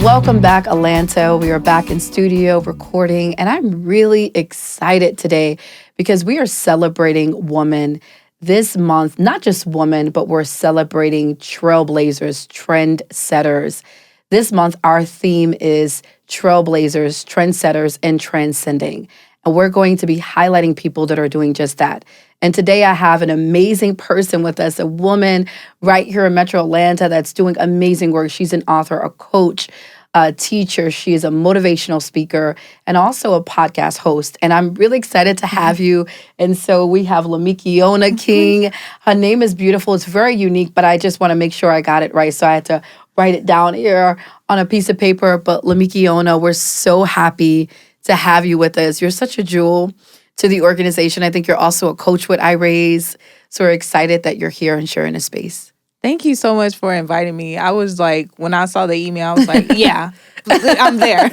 Welcome back, Atlanta. We are back in studio recording, and I'm really excited today because we are celebrating women this month. Not just women, but we're celebrating trailblazers, trendsetters. This month, our theme is trailblazers, trendsetters, and transcending. And we're going to be highlighting people that are doing just that. And today I have an amazing person with us, a woman right here in Metro Atlanta that's doing amazing work. She's an author, a coach, a teacher. She is a motivational speaker and also a podcast host. And I'm really excited to have you. And so we have Lamekkiona King. Her name is beautiful. It's very unique, but I just want to make sure I got it right. So I had to write it down here on a piece of paper. But Lamekkiona, we're so happy to have you with us. You're such a jewel to the organization. I think you're also a coach with iRaise. So we're excited that you're here and sharing a space. Thank you so much for inviting me. I was like, when I saw the email, I was like, yeah, I'm there.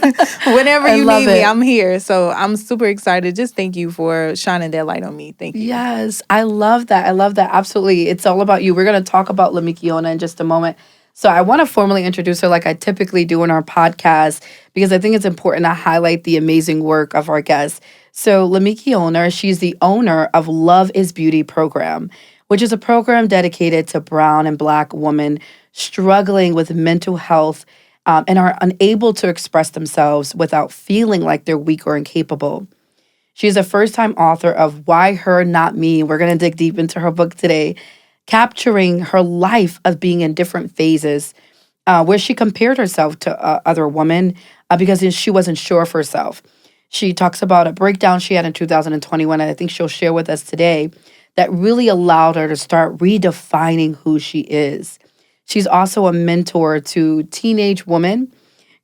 Whenever you need me, I'm here. So I'm super excited. Just thank you for shining that light on me. Thank you. Yes, I love that. I love that. Absolutely. It's all about you. We're going to talk about Lamekkiona in just a moment. So I want to formally introduce her like I typically do in our podcast because I think it's important to highlight the amazing work of our guests. So Lamekkiona, she's the owner of Love is Beauty program, which is a program dedicated to Brown and Black women struggling with mental health and are unable to express themselves without feeling like they're weak or incapable. She's a first-time author of Why Her Not Me. We're going to dig deep into her book today, capturing her life of being in different phases where she compared herself to other women because she wasn't sure of herself. She talks about a breakdown she had in 2021, and I think she'll share with us today, that really allowed her to start redefining who she is. She's also a mentor to teenage women,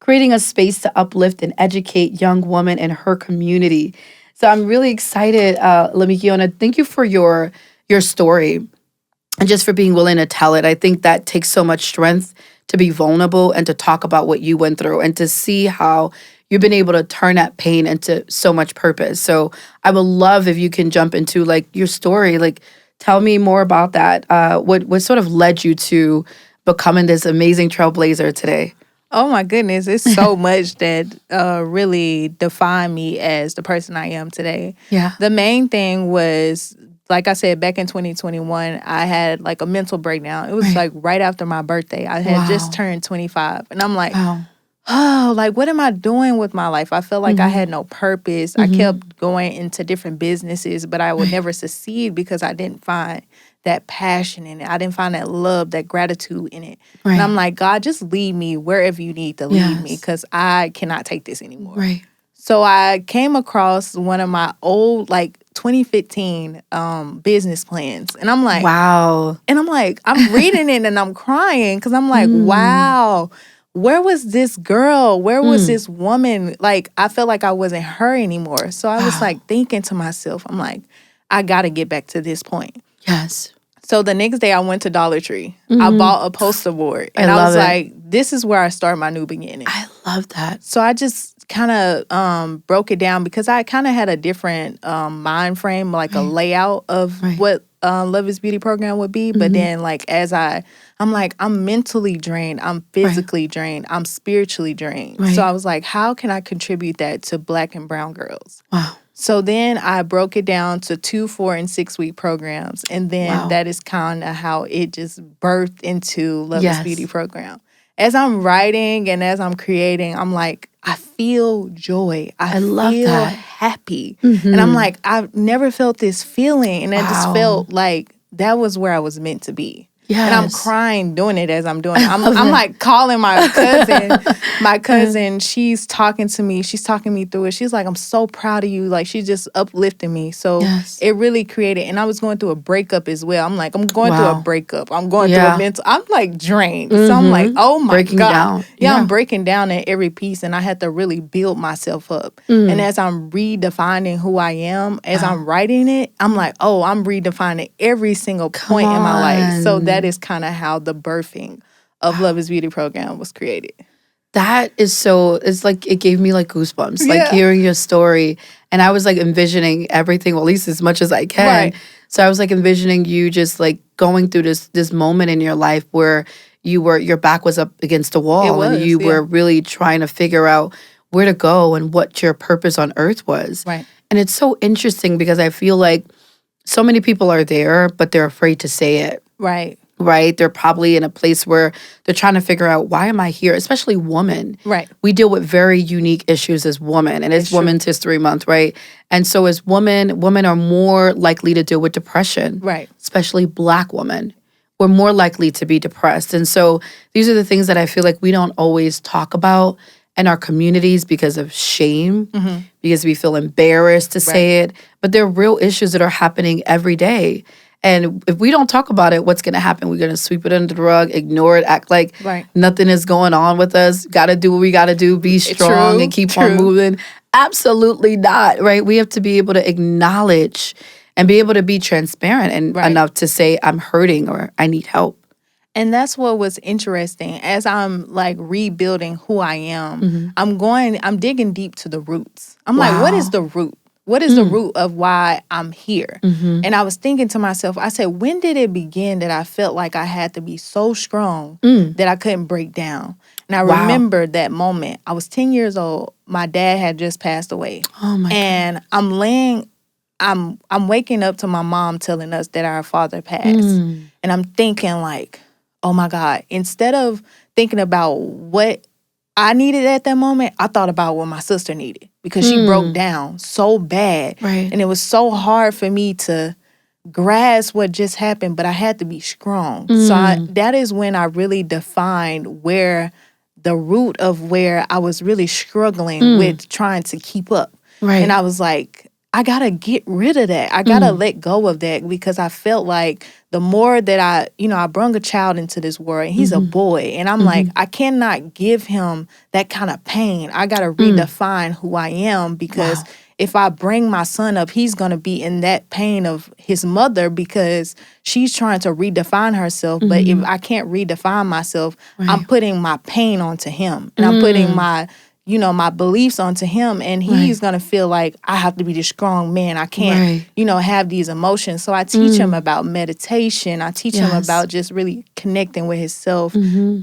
creating a space to uplift and educate young women in her community. So I'm really excited, Lamekkiona. Thank you for your story and just for being willing to tell it. I think that takes so much strength to be vulnerable and to talk about what you went through and to see how you've been able to turn that pain into so much purpose. So I would love if you can jump into like your story. Like, tell me more about that. What sort of led you to becoming this amazing trailblazer today? Oh my goodness, it's so much that really defined me as the person I am today. Yeah. The main thing was, like I said, back in 2021, I had like a mental breakdown. It was like right after my birthday. I had just turned 25. And I'm like, oh, like, what am I doing with my life? I felt like I had no purpose. I kept going into different businesses, but I would never succeed because I didn't find that passion in it. I didn't find that love, that gratitude in it. And I'm like, God, just lead me wherever you need to lead me because I cannot take this anymore. So I came across one of my old, like, 2015 business plans. And I'm like, wow. And I'm like, I'm reading it and I'm crying because I'm like, wow. Where was this girl? Where was this woman? Like, I felt like I wasn't her anymore. So I was like thinking to myself, I'm like, I got to get back to this point. Yes. So the next day I went to Dollar Tree. I bought a poster board. And I was like, this is where I start my new beginning. I love that. So I just kind of broke it down because I kind of had a different mind frame, like a layout of what Love is Beauty program would be. But then like I'm like, I'm mentally drained. I'm physically drained. I'm spiritually drained. So I was like, how can I contribute that to Black and Brown girls? Wow. So then I broke it down to 2, 4, and 6 week programs. And then that is kind of how it just birthed into Love is Beauty program. As I'm writing and as I'm creating, I'm like, I feel joy. I love feel that. Happy. And I'm like, I've never felt this feeling. And I just felt like that was where I was meant to be. Yes. And I'm crying doing it as I'm doing it. I'm like calling my cousin. My cousin, she's talking to me. She's talking me through it. She's like, I'm so proud of you. Like, she's just uplifting me. So it really created. And I was going through a breakup as well. I'm like, I'm going through a breakup. I'm going through a mental. I'm like drained. So I'm like, oh my breaking God. Down. Yeah, I'm breaking down at every piece. And I had to really build myself up. And as I'm redefining who I am, as I'm writing it, I'm like, oh, I'm redefining every single point in my life. So that is kind of how the birthing of Love is Beauty program was created. That is so, it's like, it gave me like goosebumps, like hearing your story. And I was like envisioning everything, well, at least as much as I can. So I was like envisioning you just like going through this moment in your life where your back was up against the wall and you were really trying to figure out where to go and what your purpose on earth was. Right. And it's so interesting because I feel like so many people are there, but they're afraid to say it. Right. Right? They're probably in a place where they're trying to figure out, why am I here? Especially women. Right. We deal with very unique issues as women, and it's Women's History Month, right? And so as women are more likely to deal with depression. Right. Especially Black women. We're more likely to be depressed. And so these are the things that I feel like we don't always talk about in our communities because of shame, because we feel embarrassed to say it. But they're real issues that are happening every day. And if we don't talk about it, what's going to happen? We're going to sweep it under the rug, ignore it, act like nothing is going on with us. Got to do what we got to do, be strong and keep on moving. Absolutely not, right? We have to be able to acknowledge and be able to be transparent and enough to say, I'm hurting or I need help. And that's what was interesting. As I'm like rebuilding who I am, I'm digging deep to the roots. I'm like, what is the root? What is the root of why I'm here? And I was thinking to myself, I said, when did it begin that I felt like I had to be so strong that I couldn't break down? And I remembered that moment. I was 10 years old. My dad had just passed away. Oh my God. I'm waking up to my mom telling us that our father passed. And I'm thinking like, oh my God, instead of thinking about what I needed at that moment, I thought about what my sister needed because she broke down so bad. Right. And it was so hard for me to grasp what just happened, but I had to be strong. So that is when I really defined where the root of where I was really struggling with trying to keep up. Right. And I was like, I got to get rid of that. I got to let go of that because I felt like the more that I brung a child into this world and he's a boy and I'm like, I cannot give him that kind of pain. I got to redefine who I am because if I bring my son up, he's going to be in that pain of his mother because she's trying to redefine herself. But if I can't redefine myself, I'm putting my pain onto him and I'm putting my beliefs onto him and he's going to feel like I have to be this strong man. I can't, have these emotions. So I teach him about meditation. I teach him about just really connecting with himself.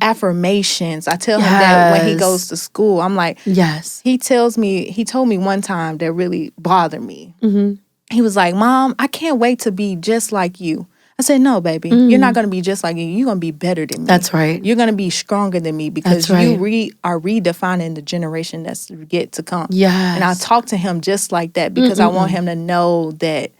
Affirmations. I tell him that when he goes to school. I'm like, he told me one time that really bothered me. He was like, Mom, I can't wait to be just like you. I said, no, baby, you're not going to be just like you. You're going to be better than me. That's right. You're going to be stronger than me because you are redefining the generation that's yet to come. Yes. And I talk to him just like that because I want him to know that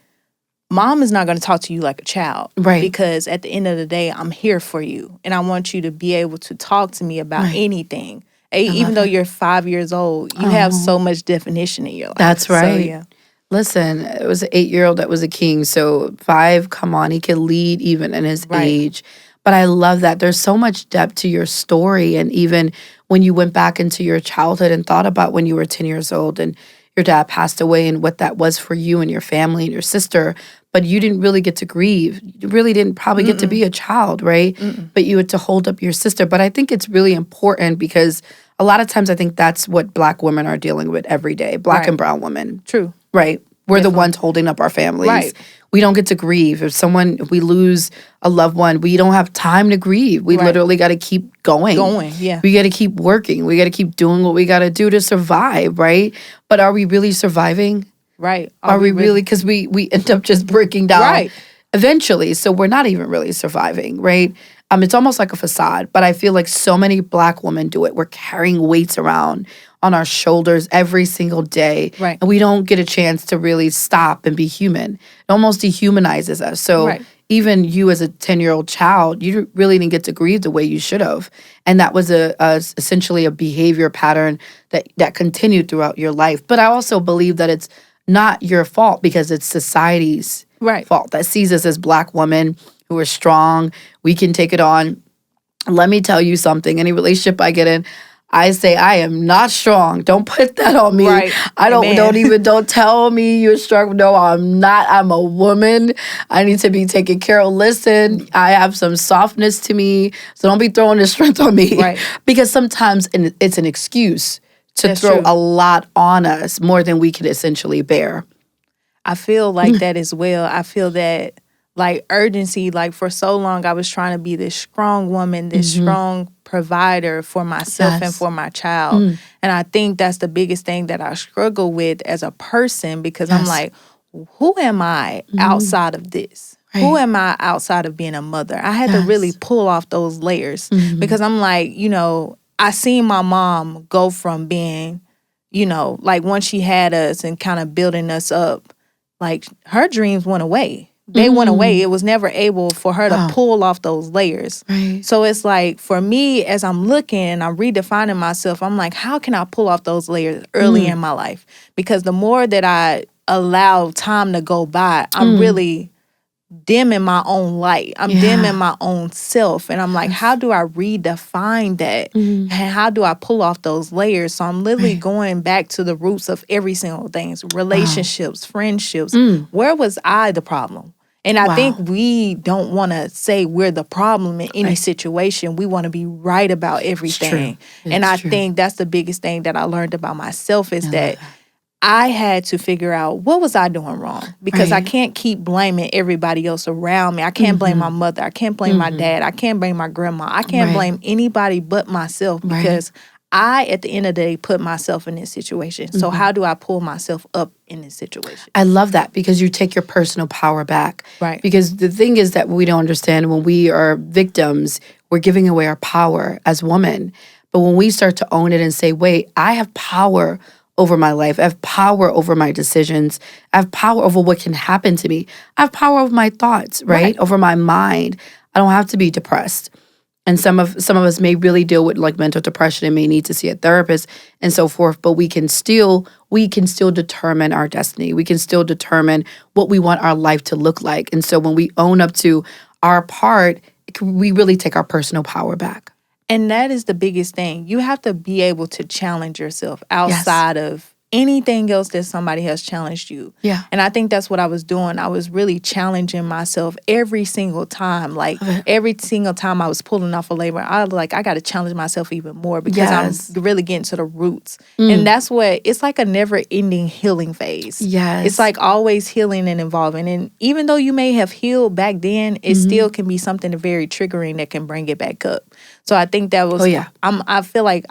Mom is not going to talk to you like a child. Right. Because at the end of the day, I'm here for you. And I want you to be able to talk to me about anything. Even though you're 5 years old, you have so much definition in your life. That's right. So, yeah. Listen, it was an 8-year-old that was a king. So 5, come on, he can lead even in his age. But I love that. There's so much depth to your story. And even when you went back into your childhood and thought about when you were 10 years old and your dad passed away and what that was for you and your family and your sister, but you didn't really get to grieve. You really didn't probably get to be a child, right? But you had to hold up your sister. But I think it's really important because a lot of times I think that's what Black women are dealing with every day, Black and brown women. True. Right. We're the ones holding up our families. Right. We don't get to grieve. If we lose a loved one, we don't have time to grieve. We literally got to keep going. We got to keep working. We got to keep doing what we got to do to survive, right? But are we really surviving? Right. Are we really? Because we end up just breaking down eventually. So we're not even really surviving, right? It's almost like a facade. But I feel like so many Black women do it. We're carrying weights around on our shoulders every single day. Right. And we don't get a chance to really stop and be human. It almost dehumanizes us. So even you as a 10-year-old child, you really didn't get to grieve the way you should have. And that was essentially a behavior pattern that continued throughout your life. But I also believe that it's not your fault because it's society's fault that sees us as Black women who are strong. We can take it on. Let me tell you something. Any relationship I get in, I say I am not strong. Don't put that on me. Right. Don't tell me you're strong. No, I'm not. I'm a woman. I need to be taken care of. Listen, I have some softness to me. So don't be throwing the strength on me. Right. Because sometimes it's an excuse to throw a lot on us more than we can essentially bear. I feel like that as well. I feel that like urgency. Like for so long, I was trying to be this strong woman, this strong provider for myself and for my child. And I think that's the biggest thing that I struggle with as a person, because I'm like, who am I outside of this? Right. Who am I outside of being a mother? I had to really pull off those layers because I'm like, you know, I seen my mom go from being, you know, like once she had us and kind of building us up, like her dreams went away. They went away. It was never able for her to pull off those layers. Right. So it's like, for me, as I'm looking and I'm redefining myself, I'm like, how can I pull off those layers early in my life? Because the more that I allow time to go by, I'm really dimming my own light. I'm dimming my own self. And I'm like, how do I redefine that? And how do I pull off those layers? So I'm literally going back to the roots of every single thing. Relationships, friendships. Where was I the problem? And I think we don't want to say we're the problem in any situation. We want to be right about everything. And I think that's the biggest thing that I learned about myself is that I had to figure out, what was I doing wrong? Because I can't keep blaming everybody else around me. I can't blame my mother. I can't blame my dad. I can't blame my grandma. I can't blame anybody but myself, because I, at the end of the day, put myself in this situation. So how do I pull myself up in this situation? I love that, because you take your personal power back. Right. Because the thing is that we don't understand, when we are victims, we're giving away our power as women. But when we start to own it and say, wait, I have power over my life. I have power over my decisions. I have power over what can happen to me. I have power over my thoughts, right? Over my mind. I don't have to be depressed. And some of us may really deal with like mental depression and may need to see a therapist and so forth, but we can still determine our destiny. We can still determine what we want our life to look like. And so when we own up to our part, we really take our personal power back. And that is the biggest thing. You have to be able to challenge yourself outside of anything else that somebody has challenged you. Yeah. And I think that's what I was doing. I was really challenging myself every single time. Like every single time I was pulling off a labor, I was like, I got to challenge myself even more, because I'm really getting to the roots. And that's what, it's like a never ending healing phase. Yes. It's like always healing and evolving. And even though you may have healed back then, it still can be something very triggering that can bring it back up. So I think that was, I feel like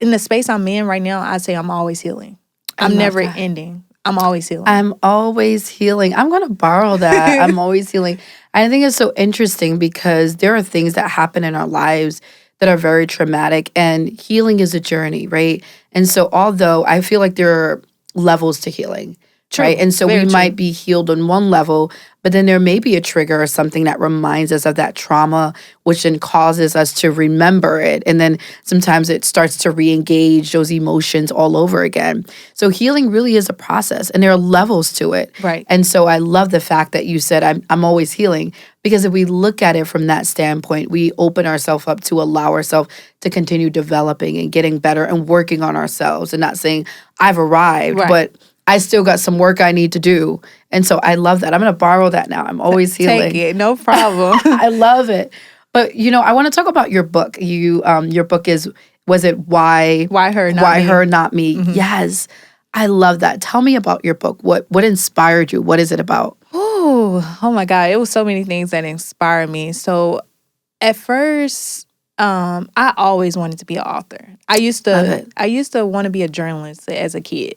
in the space I'm in right now, I say I'm always healing. I'm never ending. I'm always healing. I'm always healing. I'm going to borrow that. I'm always healing. I think it's so interesting, because there are things that happen in our lives that are very traumatic, and healing is a journey, right? And so although I feel like there are levels to healing, right? And so we might be healed on one level, but then there may be a trigger or something that reminds us of that trauma, which then causes us to remember it. And then sometimes it starts to re-engage those emotions all over again. So healing really is a process, and there are levels to it. Right. And so I love the fact that you said, I'm always healing, because if we look at it from that standpoint, we open ourselves up to allow ourselves to continue developing and getting better and working on ourselves, and not saying I've arrived, but I still got some work I need to do. And so I love that. I'm going to borrow that now. I'm always healing. Take it. No problem. I love it. But, you know, I want to talk about your book. Your book was it Why Her, Not Me? Yes. I love that. Tell me about your book. What inspired you? What is it about? Oh my God. It was so many things that inspired me. So at first, I always wanted to be an author. I used to want to be a journalist as a kid.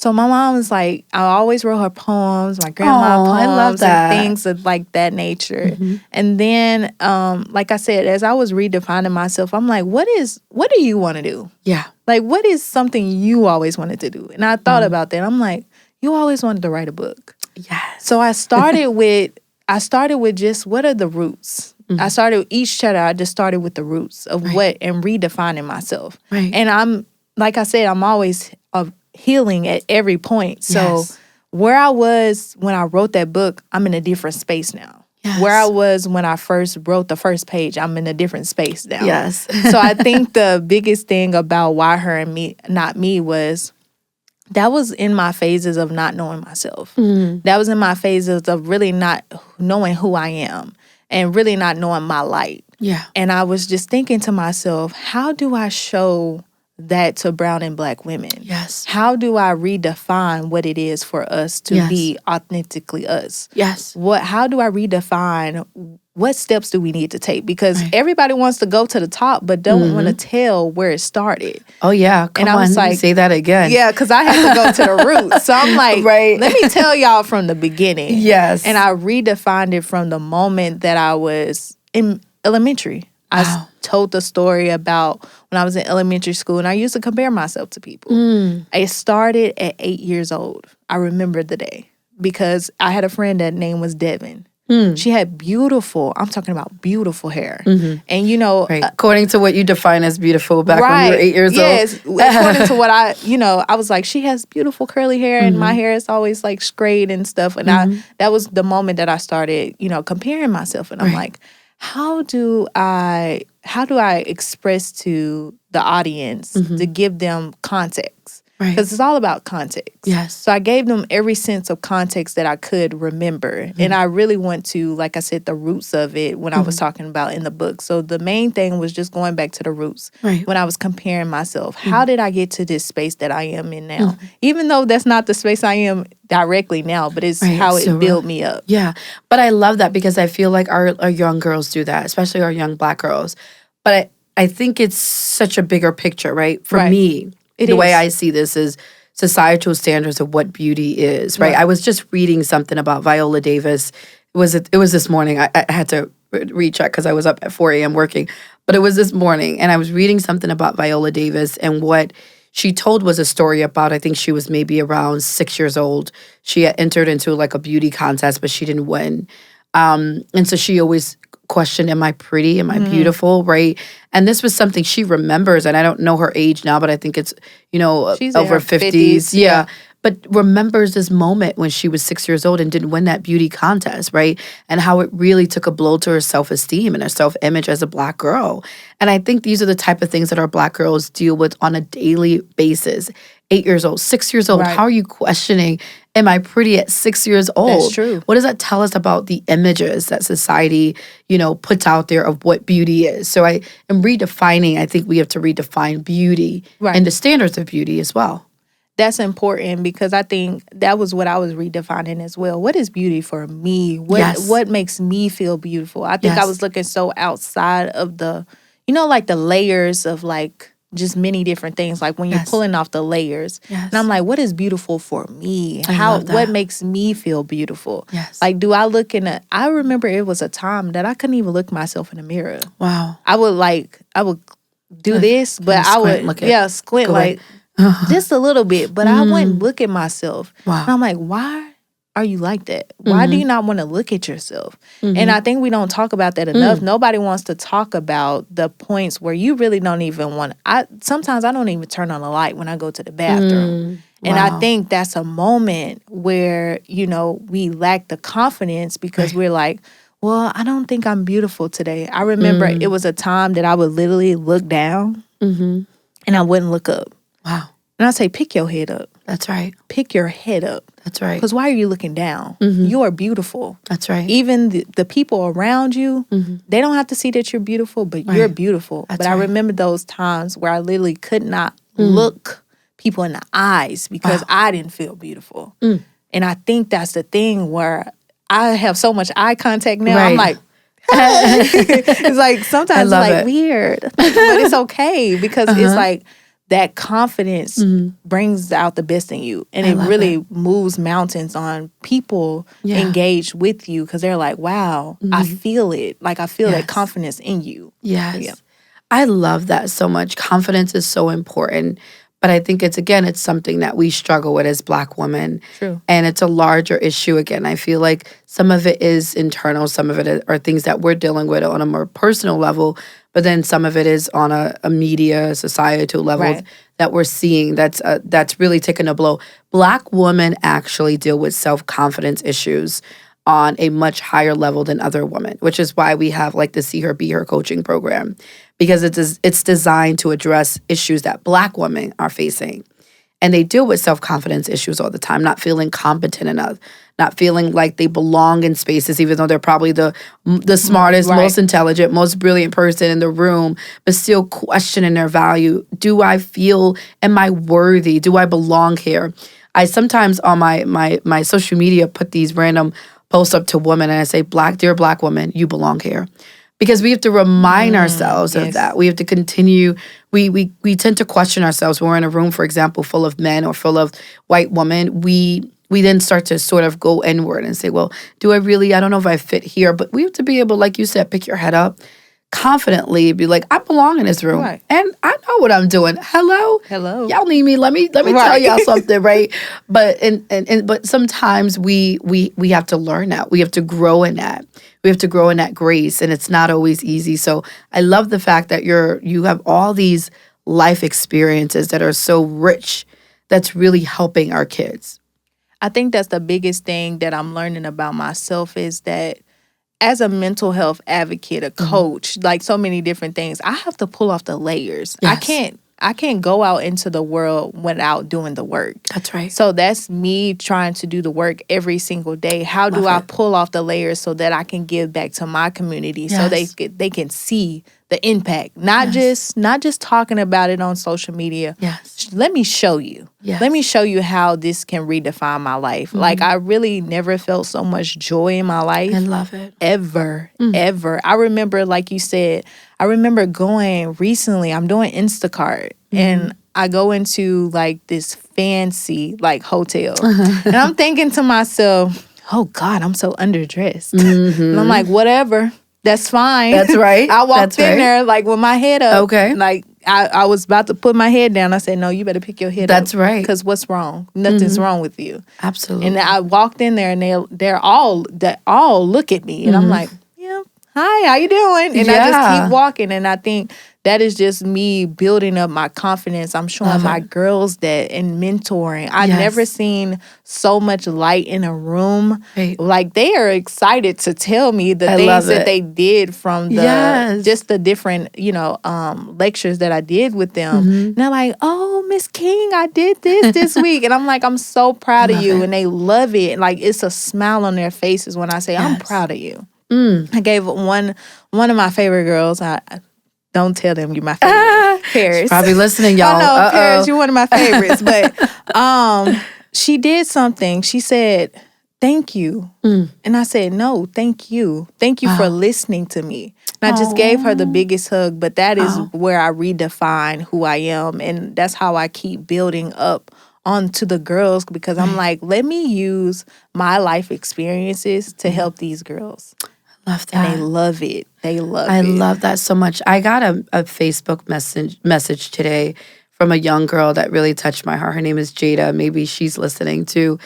So my mom was like, I always wrote her poems, my grandma poems, I love that. And things of like that nature. And then, like I said, as I was redefining myself, I'm like, what do you want to do? Yeah. Like, what is something you always wanted to do? And I thought about that. I'm like, you always wanted to write a book. Yes. So I started with just, what are the roots? I started each chapter. I just started with the roots of what, and redefining myself. Right. And like I said, I'm always healing at every point. So where I was when I wrote that book, I'm in a different space now. Yes. Where I was when I first wrote the first page, I'm in a different space now. Yes. So I think the biggest thing about Why Her and Me, Not Me was that was in my phases of not knowing myself. That was in my phases of really not knowing who I am and really not knowing my light. Yeah. And I was just thinking to myself, how do I show that to brown and Black women? Yes. How do I redefine what it is for us to be authentically us? Yes. How do I redefine what steps do we need to take? Because everybody wants to go to the top, but don't want to tell where it started. Oh, yeah. Come on, say that again. Yeah, because I had to go to the roots. So I'm like, let me tell y'all from the beginning. Yes. And I redefined it from the moment that I was in elementary. I told the story about when I was in elementary school, and I used to compare myself to people. It started at 8 years old. I remember the day because I had a friend that name was Devin. She had I'm talking about beautiful hair. And, you know. According to what you define as beautiful back when you were 8 years old. Yes. According to what I was like, she has beautiful curly hair and my hair is always like straight and stuff. And that was the moment that I started, comparing myself. And I'm like, how do I express to the audience to give them context? Because it's all about context. Yes. So I gave them every sense of context that I could remember. And I really went to, like I said, the roots of it when I was talking about in the book. So the main thing was just going back to the roots. When I was comparing myself. How did I get to this space that I am in now? Even though that's not the space I am directly now, but it's how it built me up. Yeah. But I love that because I feel like our young girls do that, especially our young Black girls. But I think it's such a bigger picture, right? For me. The way I see this is societal standards of what beauty is, right? I was just reading something about Viola Davis. It was this morning. I had to recheck because I was up at 4 a.m. working. But it was this morning, and I was reading something about Viola Davis, and what she told was a story about, I think she was maybe around 6 years old. She had entered into like a beauty contest, but she didn't win. And so she always questioned, am I pretty? Am I beautiful? Right? And this was something she remembers, and I don't know her age now, but I think it's, she's over 50s. Yeah. But remembers this moment when she was 6 years old and didn't win that beauty contest, right? And how it really took a blow to her self-esteem and her self-image as a Black girl. And I think these are the type of things that our Black girls deal with on a daily basis. 8 years old, 6 years old. How are you questioning, am I pretty at 6 years old? That's true. What does that tell us about the images that society, puts out there of what beauty is? So I am redefining, I think we have to redefine beauty and the standards of beauty as well. That's important because I think that was what I was redefining as well. What is beauty for me? What makes me feel beautiful? I think I was looking so outside of the, like the layers of like just many different things. Like when you're pulling off the layers. And I'm like, what is beautiful for me? What makes me feel beautiful? Like, do I look I remember it was a time that I couldn't even look myself in the mirror. Wow. I would do this, but I would squint like just a little bit, but I wouldn't look at myself. Wow. And I'm like, why are you like that? Why do you not want to look at yourself? And I think we don't talk about that enough. Nobody wants to talk about the points where you really don't even want. Sometimes I don't even turn on the light when I go to the bathroom. And I think that's a moment where, we lack the confidence because we're like, well, I don't think I'm beautiful today. I remember it was a time that I would literally look down and I wouldn't look up. Wow. And I say, pick your head up. That's right. Pick your head up. That's right. Because why are you looking down? You are beautiful. That's right. Even the people around you, they don't have to see that you're beautiful, but you're beautiful. But I remember those times where I literally could not look people in the eyes because I didn't feel beautiful. And I think that's the thing where I have so much eye contact now. I'm like, it's like sometimes it's like weird, but it's okay because it's like, that confidence brings out the best in you. And it really moves mountains on people engaged with you because they're like, wow, I feel it. Like I feel that confidence in you. Yes. Yeah. I love that so much. Confidence is so important. But I think it's something that we struggle with as Black women. True. And it's a larger issue again. I feel like some of it is internal. Some of it are things that we're dealing with on a more personal level. But then some of it is on a media, societal level that we're seeing that's really taking a blow. Black women actually deal with self-confidence issues on a much higher level than other women, which is why we have like the See Her, Be Her coaching program, because it's designed to address issues that Black women are facing. And they deal with self-confidence issues all the time, not feeling competent enough, not feeling like they belong in spaces, even though they're probably the smartest, most intelligent, most brilliant person in the room, but still questioning their value. Do I feel, am I worthy? Do I belong here? I sometimes on my social media put these random posts up to women and I say, dear Black woman, you belong here. Because we have to remind ourselves of that. We have to continue. We tend to question ourselves when we're in a room, for example, full of men or full of white women. We then start to sort of go inward and say, well, I don't know if I fit here. But we have to be able, like you said, pick your head up, confidently be like, I belong in this room. Right. And I know what I'm doing. Hello. Y'all need me. Let me tell y'all something, right? But but sometimes we have to learn that. We have to grow in that. We have to grow in that grace, and it's not always easy. So I love the fact that you have all these life experiences that are so rich that's really helping our kids. I think that's the biggest thing that I'm learning about myself is that as a mental health advocate, a coach, like so many different things, I have to pull off the layers. Yes. I can't go out into the world without doing the work. That's right. So that's me trying to do the work every single day. How do I pull off the layers so that I can give back to my community so they can see the impact, not just talking about it on social media. Yes. Let me show you. Yes. Let me show you how this can redefine my life. Like I really never felt so much joy in my life. I love it. Ever. I remember, like you said, going recently, I'm doing Instacart and I go into like this fancy like hotel and I'm thinking to myself, oh God, I'm so underdressed. And I'm like, whatever. That's fine. That's right. I walked in there like with my head up. Okay. Like I was about to put my head down. I said, no, you better pick your head up. That's right. Because what's wrong? Nothing's wrong with you. Absolutely. And I walked in there and they all look at me. And I'm like, yeah, hi, how you doing? And I just keep walking. And I think that is just me building up my confidence. I'm showing my girls that and mentoring. I've never seen so much light in a room. Right. Like they are excited to tell me the things that they did from the just the different, lectures that I did with them. And they're like, oh, Miss King, I did this week. And I'm like, I'm so proud of you. And they love it. Like it's a smile on their faces when I say, I'm proud of you. I gave one of my favorite girls, don't tell them you're my favorite. Paris. She's probably listening, y'all. I know, Paris, you're one of my favorites. But she did something. She said, thank you. And I said, no, thank you. Thank you for listening to me. And I just gave her the biggest hug. But that is where I redefine who I am. And that's how I keep building up onto the girls because I'm like, let me use my life experiences to help these girls. Love that. And they love it. They love it. I love that so much. I got a Facebook message today from a young girl that really touched my heart. Her name is Jada. Maybe she's listening too.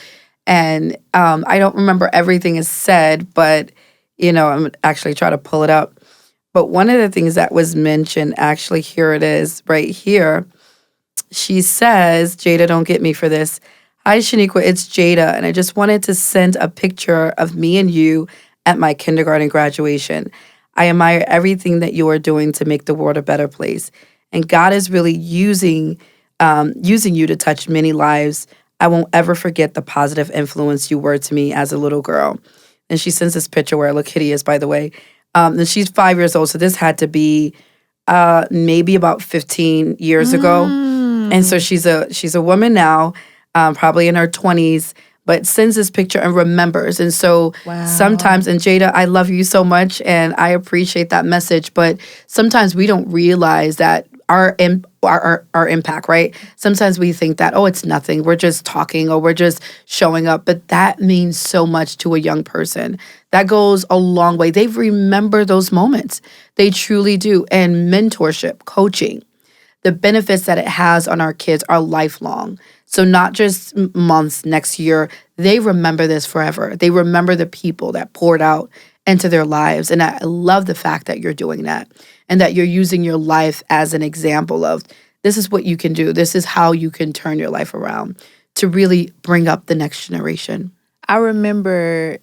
And I don't remember everything is said, but, I'm actually trying to pull it up. But one of the things that was mentioned, actually, here it is, right here. She says, Jada, don't get me for this. Hi, Shanequa, it's Jada. And I just wanted to send a picture of me and you at my kindergarten graduation. I admire everything that you are doing to make the world a better place. And God is really using you to touch many lives. I won't ever forget the positive influence you were to me as a little girl. And she sends this picture where I look hideous, by the way. And she's 5 years old, so this had to be maybe about 15 years ago. And so she's a woman now, probably in her 20s, but sends this picture and remembers. And so sometimes, and Jada, I love you so much and I appreciate that message, but sometimes we don't realize that our impact, right? Sometimes we think that, oh, it's nothing. We're just talking or we're just showing up. But that means so much to a young person. That goes a long way. They remember those moments. They truly do. And mentorship, coaching, the benefits that it has on our kids are lifelong. So not just months, next year, they remember this forever. They remember the people that poured out into their lives. And I love the fact that you're doing that and that you're using your life as an example of this is what you can do. This is how you can turn your life around to really bring up the next generation. I remember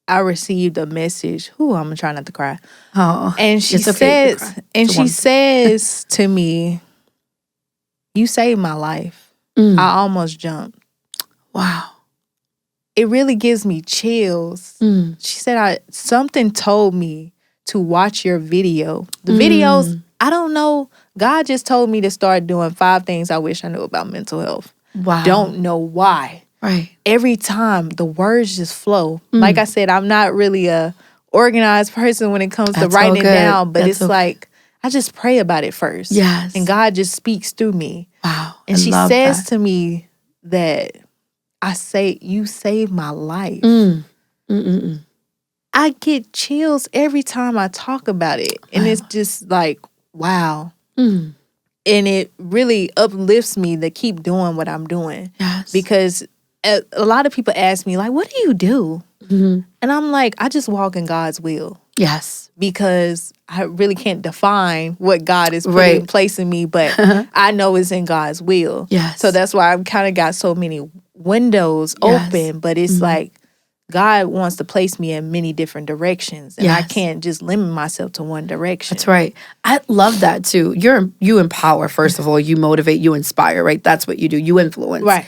I received a message. I'm trying not to cry. Oh, and she says to me, you saved my life. I almost jumped. Wow. It really gives me chills. She said, something told me to watch your video. The videos, I don't know. God just told me to start doing 5 things I wish I knew about mental health. Wow. Don't know why. Right. Every time the words just flow. Like I said, I'm not really a organized person when it comes to writing it down, but it's like I just pray about it first. Yes. And God just speaks through me. Wow. And she says to me that you saved my life. I get chills every time I talk about it. And it's just like, wow. And it really uplifts me to keep doing what I'm doing. Yes. Because a lot of people ask me, like, what do you do? And I'm like, I just walk in God's will. Yes. Because I really can't define what God is putting in place in me, but I know it's in God's will. Yes. So that's why I've kind of got so many windows open, but it's like God wants to place me in many different directions, and I can't just limit myself to one direction. That's right. I love that too. You empower, first of all. You motivate, you inspire, right? That's what you do. You influence. Right.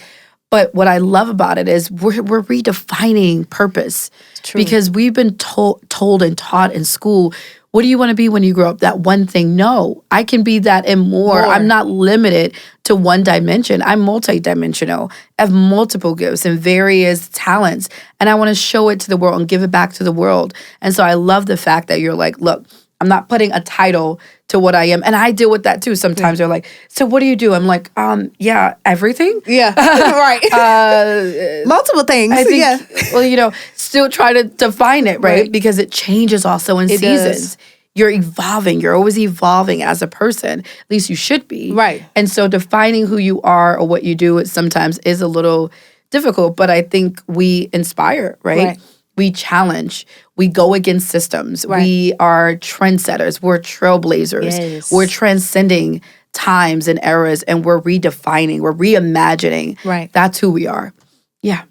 But what I love about it is we're redefining purpose. True. Because we've been told and taught in school, what do you want to be when you grow up? That one thing. No, I can be that and more. I'm not limited to one dimension. I'm multidimensional. I have multiple gifts and various talents. And I want to show it to the world and give it back to the world. And so I love the fact that you're like, look, I'm not putting a title to what I am. And I deal with that too. Sometimes they're like, so what do you do? I'm like, yeah, everything. Yeah, right. Multiple things. I think, well, still try to define it, right? Because it changes also in seasons. You're evolving. You're always evolving as a person. At least you should be. Right. And so defining who you are or what you do sometimes is a little difficult, but I think we inspire, right? We challenge. We go against systems. Right. We are trendsetters. We're trailblazers. Yes. We're transcending times and eras, and we're redefining. We're reimagining. Right. That's who we are. Yeah.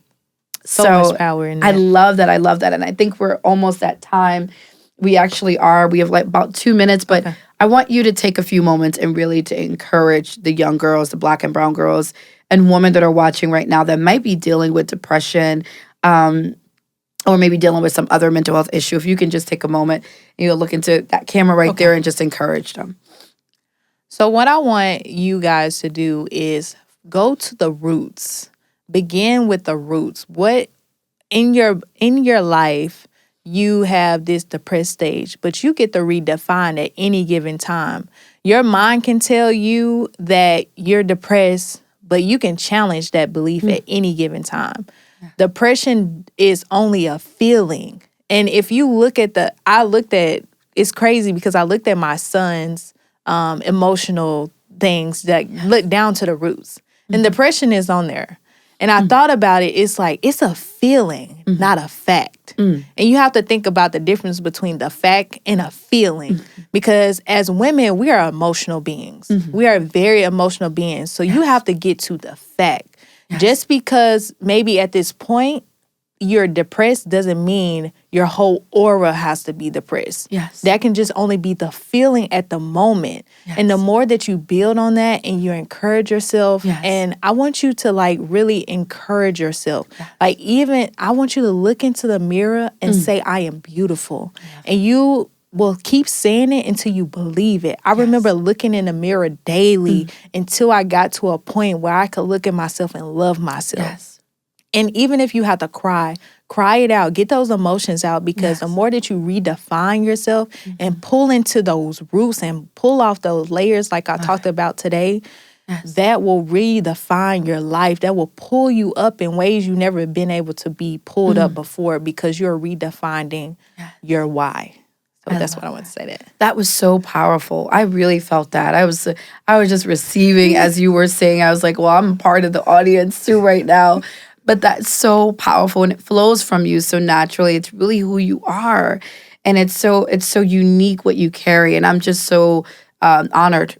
So much power in that. I love that. I love that. And I think we're almost at time. We actually are. We have like about 2 minutes, but I want you to take a few moments and really to encourage the young girls, the Black and brown girls, and women that are watching right now that might be dealing with depression, or maybe dealing with some other mental health issue. If you can just take a moment and look into that camera there and just encourage them. So what I want you guys to do is go to the roots. Begin with the roots. What in your life you have this depressed stage, but you get to redefine at any given time. Your mind can tell you that you're depressed, but you can challenge that belief at any given time. Depression is only a feeling. And if you look at it's crazy because I looked at my son's emotional things that look down to the roots. And depression is on there. And I thought about it, it's like, it's a feeling, not a fact. And you have to think about the difference between the fact and a feeling. Because as women, we are emotional beings. We are very emotional beings. So you have to get to the fact. Just because maybe at this point you're depressed doesn't mean your whole aura has to be depressed. That can just only be the feeling at the moment. And the more that you build on that and you encourage yourself, and I want you to like really encourage yourself. Like even I want you to look into the mirror and say, I am beautiful. And you will keep saying it until you believe it. I remember looking in the mirror daily until I got to a point where I could look at myself and love myself. And even if you have to cry it out. Get those emotions out because the more that you redefine yourself and pull into those roots and pull off those layers like I talked about today, that will redefine your life. That will pull you up in ways you've never been able to be pulled up before because you're redefining your why. So that's what I want to say there. That was so powerful. I really felt that. I was just receiving as you were saying. I was like, well, I'm part of the audience too right now. But that's so powerful and it flows from you so naturally. It's really who you are. And it's so unique what you carry. And I'm just so honored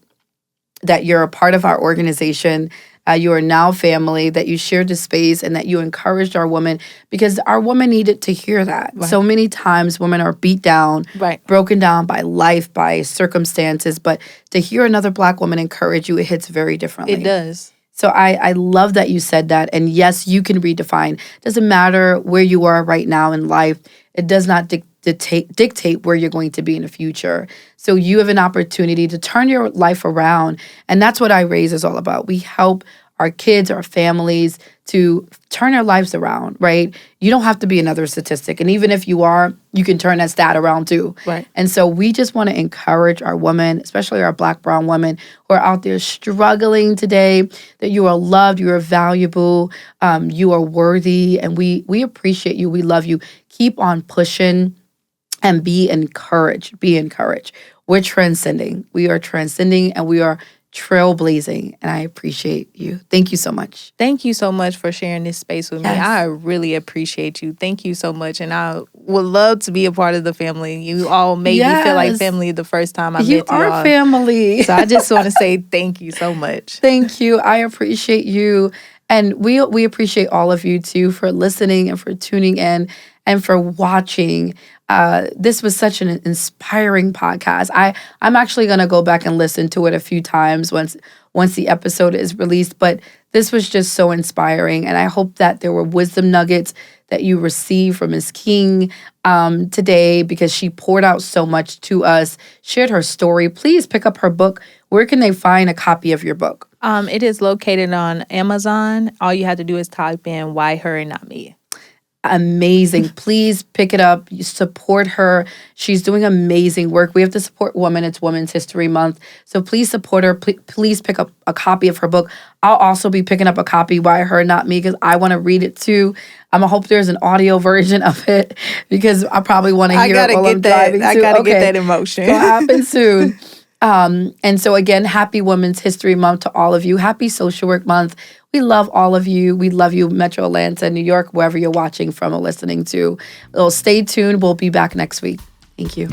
that you're a part of our organization. You are now family, that you shared the space and that you encouraged our women because our women needed to hear that. So many times women are beat down, broken down by life, by circumstances. But to hear another Black woman encourage you, it hits very differently. It does. So I love that you said that. And yes, you can redefine. Doesn't matter where you are right now in life. It does not dictate where you're going to be in the future. So you have an opportunity to turn your life around. And that's what I Raise is all about. We help our kids, our families to turn their lives around, right? You don't have to be another statistic. And even if you are, you can turn that stat around too. Right. And so we just want to encourage our women, especially our Black, brown women who are out there struggling today, that you are loved, you are valuable, you are worthy, and we appreciate you. We love you. Keep on pushing and be encouraged. Be encouraged. We're transcending. We are transcending and we are trailblazing, and I appreciate you. Thank you so much. Thank you so much for sharing this space with me. I really appreciate you. Thank you so much, and I would love to be a part of the family. You all made me feel like family the first time I met you all. You are family. So I just want to say thank you so much. Thank you. I appreciate you, and we appreciate all of you too for listening and for tuning in and for watching. This was such an inspiring podcast. I'm actually going to go back and listen to it a few times once the episode is released. But this was just so inspiring. And I hope that there were wisdom nuggets that you received from Ms. King today, because she poured out so much to us, shared her story. Please pick up her book. Where can they find a copy of your book? It is located on Amazon. All you have to do is type in "Why Her and Not Me." Amazing. Please pick it up. You support her. She's doing amazing work. We have to support women. It's Women's History Month. So please support her. Please pick up a copy of her book. I'll also be picking up a copy, Why Her, Not Me, because I want to read it too. I hope there's an audio version of it, because I probably want to hear it while I'm driving too. I got to get that emotion. It'll happen soon. And so again, happy Women's History Month to all of you. Happy Social Work Month. We love all of you. We love you, Metro Atlanta, New York, wherever you're watching from or listening to. Well, stay tuned. We'll be back next week. Thank you.